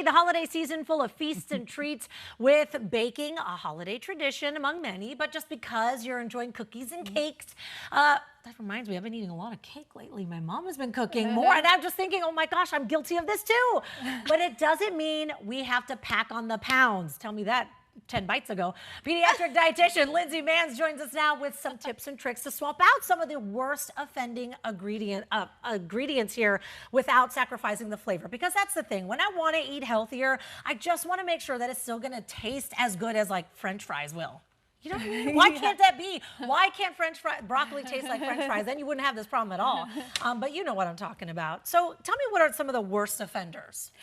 the holiday season full of feasts and treats with baking, a holiday tradition among many, but just because you're enjoying cookies and cakes, that reminds me, I've been eating a lot of cake lately. My mom has been cooking more, and I'm just thinking, oh my gosh, I'm guilty of this too. But it doesn't mean we have to pack on the pounds. Tell me that 10 bites ago. Pediatric dietitian Lindsay Manns joins us now with some tips and tricks to swap out some of the worst offending ingredients here without sacrificing the flavor. Because that's the thing. When I want to eat healthier, I just want to make sure that it's still going to taste as good as like French fries will. You know what I mean? Why can't that be? Why can't broccoli taste like French fries? Then you wouldn't have this problem at all. But you know what I'm talking about. So tell me, what are some of the worst offenders?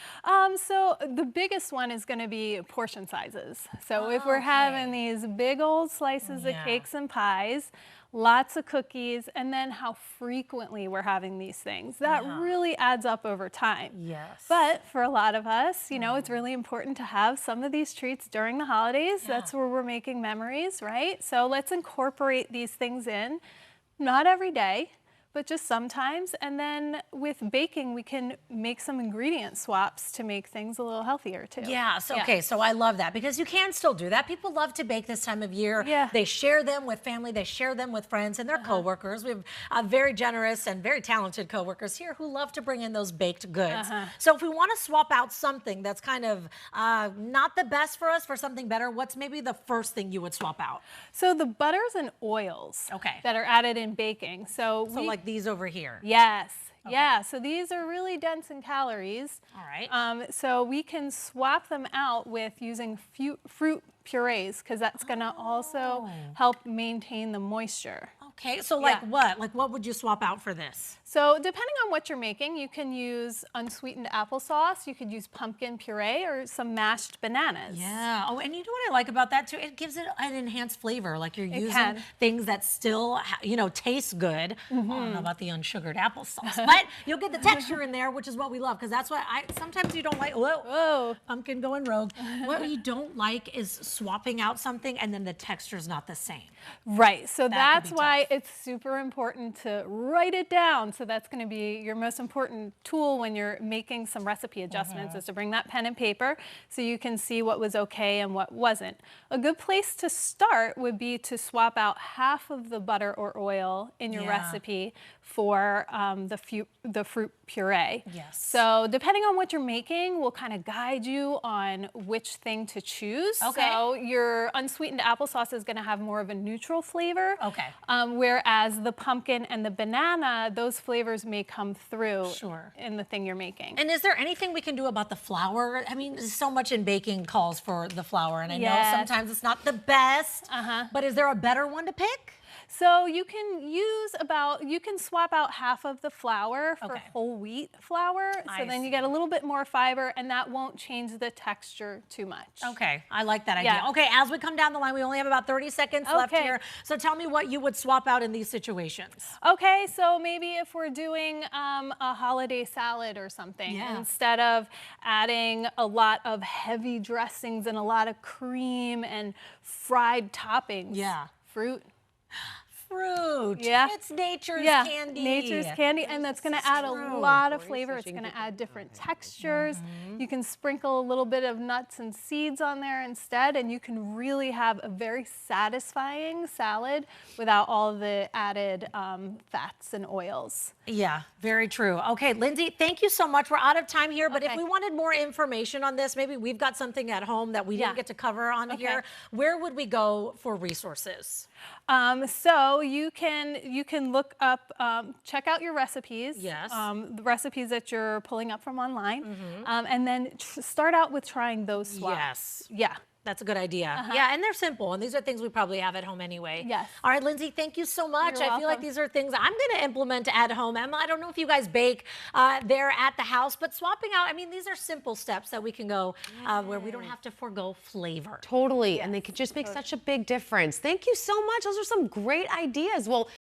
So the biggest one is going to be portion sizes. So if we're having these big old slices of cakes and pies, lots of cookies, and then how frequently we're having these things, that really adds up over time. Yes. But for a lot of us, you know, it's really important to have some of these treats during the holidays. That's where we're making memories, right? So let's incorporate these things in, not every day, but just sometimes. And then with baking, we can make some ingredient swaps to make things a little healthier too. Yeah, so, okay, so I love that because you can still do that. People love to bake this time of year. They share them with family, they share them with friends and their coworkers. We have very generous and very talented coworkers here who love to bring in those baked goods. So if we want to swap out something that's kind of not the best for us for something better, what's maybe the first thing you would swap out? So the butters and oils that are added in baking. So like these over here. Yes. Yeah, so these are really dense in calories. All right. So we can swap them out with using fruit purees because that's going to also help maintain the moisture. Okay, so like what? Like what would you swap out for this? So depending on what you're making, you can use unsweetened applesauce, you could use pumpkin puree or some mashed bananas. Yeah. Oh, and you know what I like about that too? It gives it an enhanced flavor. Like you're using things that still, you know, taste good. I don't know about the unsugared applesauce, but you'll get the texture in there, which is what we love. Because that's what sometimes you don't like. Whoa, pumpkin going rogue. What you don't like is swapping out something and then the texture's not the same. Right. So that's why it's super important to write it down. So that's going to be your most important tool when you're making some recipe adjustments is to bring that pen and paper so you can see what was okay and what wasn't. A good place to start would be to swap out half of the butter or oil in your recipe for the fruit puree. Yes. So depending on what you're making, we'll kind of guide you on which thing to choose. Okay. So your unsweetened applesauce is going to have more of a neutral flavor. Okay. Whereas the pumpkin and the banana, those flavors may come through in the thing you're making. And is there anything we can do about the flour? I mean, so much in baking calls for the flour, and I know sometimes it's not the best, but is there a better one to pick? So you can swap out half of the flour for whole wheat flour. So then you get a little bit more fiber and that won't change the texture too much. Okay, I like that idea. Okay, as we come down the line, we only have about 30 seconds left here. So tell me what you would swap out in these situations. Okay, so maybe if we're doing a holiday salad or something, instead of adding a lot of heavy dressings and a lot of cream and fried toppings. Fruit. It's nature's candy. Nature's candy, and that's going to add a lot of flavor. It's going to add different textures. You can sprinkle a little bit of nuts and seeds on there instead, and you can really have a very satisfying salad without all the added fats and oils. Yeah, very true. Okay, Lindsay, thank you so much. We're out of time here, but if we wanted more information on this, maybe we've got something at home that we didn't get to cover on here, where would we go for resources? So you can look up, check out your recipes, the recipes that you're pulling up from online, and then start out with trying those swaps. That's a good idea. Yeah, and they're simple, and these are things we probably have at home anyway. Yes. All right, Lindsay, thank you so much. You're I feel like these are things I'm going to implement at home. Emma, I don't know if you guys bake there at the house, but swapping out, I mean, these are simple steps that we can go where we don't have to forego flavor. Totally, and they could just make such a big difference. Thank you so much. Those are some great ideas. Well,